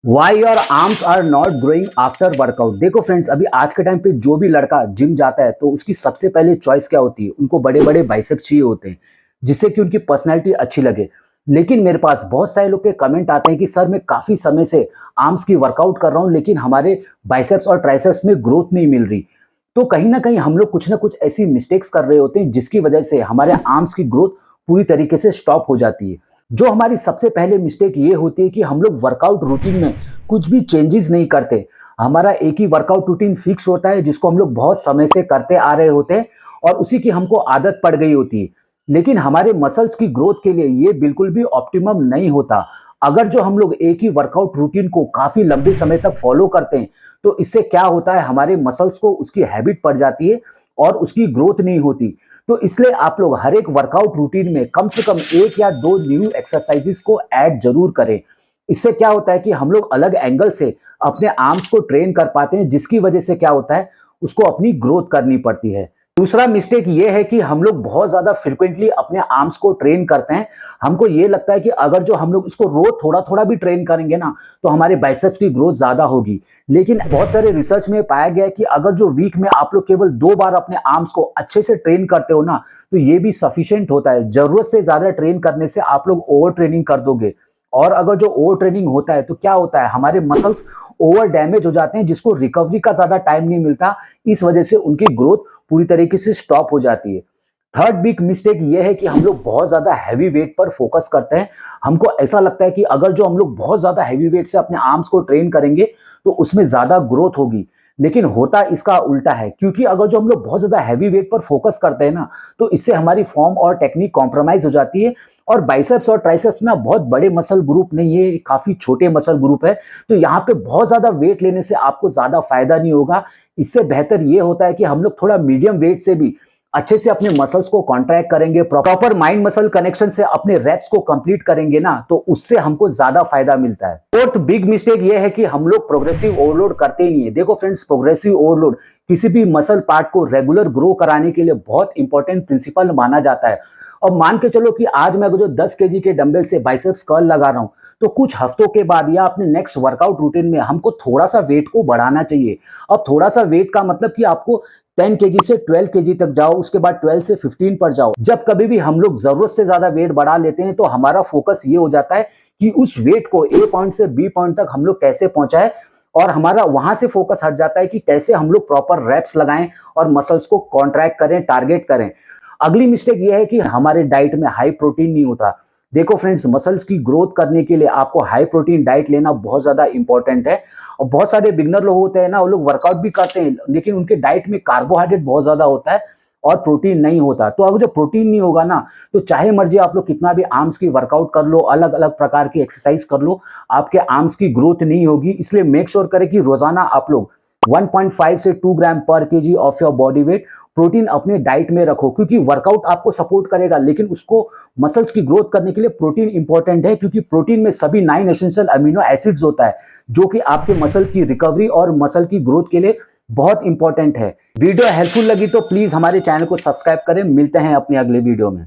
Y your arms are not growing after workout. देखो friends, अभी आज के टाइम पे जो भी लड़का जिम जाता है तो उसकी सबसे पहले चॉइस क्या होती है, उनको बड़े बड़े बाइसेप्स चाहिए होते हैं जिससे कि उनकी पर्सनैलिटी अच्छी लगे। लेकिन मेरे पास बहुत सारे लोग के कमेंट आते हैं कि सर मैं काफी समय से आर्म्स की वर्कआउट कर रहा हूं लेकिन हमारे बाइसेप्स और ट्राइसेप्स में ग्रोथ नहीं मिल रही। तो कहीं ना कहीं हम लोग कुछ ना कुछ ऐसी मिस्टेक्स कर रहे होते हैं जिसकी वजह से हमारे आर्म्स की ग्रोथ पूरी तरीके से स्टॉप हो जाती है। जो हमारी सबसे पहले मिस्टेक ये होती है कि हम लोग वर्कआउट रूटीन में कुछ भी चेंजेस नहीं करते। हमारा एक ही वर्कआउट रूटीन फिक्स होता है जिसको हम लोग बहुत समय से करते आ रहे होते हैं और उसी की हमको आदत पड़ गई होती है। लेकिन हमारे मसल्स की ग्रोथ के लिए ये बिल्कुल भी ऑप्टिमम नहीं होता। अगर जो हम लोग एक ही वर्कआउट रूटीन को काफी लंबे समय तक फॉलो करते हैं तो इससे क्या होता है, हमारे मसल्स को उसकी हैबिट पड़ जाती है और उसकी ग्रोथ नहीं होती। तो इसलिए आप लोग हर एक वर्कआउट रूटीन में कम से कम एक या दो न्यू एक्सरसाइजेस को ऐड जरूर करें। इससे क्या होता है कि हम लोग अलग एंगल से अपने आर्म्स को ट्रेन कर पाते हैं जिसकी वजह से क्या होता है, उसको अपनी ग्रोथ करनी पड़ती है। दूसरा मिस्टेक ये है कि हम लोग बहुत ज्यादा फ्रिक्वेंटली अपने आर्म्स को ट्रेन करते हैं। हमको ये लगता है कि अगर जो हम लोग इसको रोज थोड़ा थोड़ा भी ट्रेन करेंगे ना तो हमारे बाइसेप्स की ग्रोथ ज्यादा होगी। लेकिन बहुत सारे रिसर्च में पाया गया है कि अगर जो वीक में आप लोग केवल 2 बार अपने आर्म्स को अच्छे से ट्रेन करते हो ना तो ये भी सफिशिएंट होता है। जरूरत से ज्यादा ट्रेन करने से आप लोग ओवर ट्रेनिंग कर दोगे और अगर जो ओवर ट्रेनिंग होता है तो क्या होता है, हमारे मसल्स ओवर डैमेज हो जाते हैं जिसको रिकवरी का ज्यादा टाइम नहीं मिलता। इस वजह से उनकी ग्रोथ पूरी तरीके से स्टॉप हो जाती है। थर्ड बिग मिस्टेक ये है कि हम लोग बहुत ज्यादा हैवी वेट पर फोकस करते हैं। हमको ऐसा लगता है कि अगर जो हम लोग बहुत ज्यादा हैवी वेट से अपने आर्म्स को ट्रेन करेंगे तो उसमें ज्यादा ग्रोथ होगी। लेकिन होता इसका उल्टा है, क्योंकि अगर जो हम लोग बहुत ज्यादा हैवी वेट पर फोकस करते हैं ना तो इससे हमारी फॉर्म और टेक्निक कॉम्प्रोमाइज हो जाती है। और बाइसेप्स और ट्राइसेप्स ना बहुत बड़े मसल ग्रुप नहीं है, काफी छोटे मसल ग्रुप है। तो यहाँ पे बहुत ज्यादा वेट लेने से आपको ज्यादा फायदा नहीं होगा। इससे बेहतर ये होता है कि हम लोग थोड़ा मीडियम वेट से भी अच्छे से अपने मसल्स को कॉन्ट्रैक्ट करेंगे, प्रॉपर माइंड मसल कनेक्शन से अपने रेप्स को कंप्लीट करेंगे ना तो उससे हमको ज्यादा फायदा मिलता है। फोर्थ बिग मिस्टेक ये है कि हम लोग प्रोग्रेसिव ओवरलोड करते ही नहीं है। देखो फ्रेंड्स, प्रोग्रेसिव ओवरलोड किसी भी मसल पार्ट को रेगुलर ग्रो कराने के लिए बहुत इंपॉर्टेंट प्रिंसिपल माना जाता है। और मान के चलो कि आज मैं जो 10 केजी के डंबल से बाइसेप्स कर्ल लगा रहा हूं तो कुछ हफ्तों के बाद या अपने नेक्स्ट वर्कआउट रूटीन में हमको थोड़ा सा वेट को बढ़ाना चाहिए। अब थोड़ा सा वेट का मतलब कि आपको 10 केजी से 12 केजी तक जाओ, उसके बाद 12 से 15 पर जाओ। जब कभी भी हम लोग जरूरत से ज्यादा वेट बढ़ा लेते हैं तो हमारा फोकस ये हो जाता है कि उस वेट को ए पॉइंट से बी पॉइंट तक हम लोग कैसे पहुंचाए, और हमारा वहां से फोकस हट जाता है कि कैसे हम लोग प्रॉपर रेप्स लगाएं और मसल्स को कॉन्ट्रैक्ट करें, टारगेट करें। अगली मिस्टेक ये है कि हमारे डाइट में हाई प्रोटीन नहीं होता। देखो फ्रेंड्स, मसल्स की ग्रोथ करने के लिए आपको हाई प्रोटीन डाइट लेना बहुत ज्यादा इंपॉर्टेंट है। और बहुत सारे बिगनर लोग होते हैं ना, वो लोग वर्कआउट भी करते हैं लेकिन उनके डाइट में कार्बोहाइड्रेट बहुत ज्यादा होता है और प्रोटीन नहीं होता। तो अगर जो प्रोटीन नहीं होगा ना तो चाहे मर्जी आप लोग कितना भी आर्म्स की वर्कआउट कर लो, अलग अलग प्रकार की एक्सरसाइज कर लो, आपके आर्म्स की ग्रोथ नहीं होगी। इसलिए मेक श्योर करें कि रोजाना आप लोग 1.5 से 2 ग्राम पर KG of your body weight protein अपने डाइट में रखो। क्योंकि वर्कआउट आपको सपोर्ट करेगा लेकिन उसको मसल्स की ग्रोथ करने के लिए प्रोटीन इंपॉर्टेंट है, क्योंकि प्रोटीन में सभी 9 एसेंशियल अमीनो एसिड्स होता है जो कि आपके मसल की रिकवरी और मसल की ग्रोथ के लिए बहुत इंपॉर्टेंट है। वीडियो हेल्पफुल लगी तो प्लीज हमारे चैनल को सब्सक्राइब करें। मिलते हैं अपने अगले वीडियो में।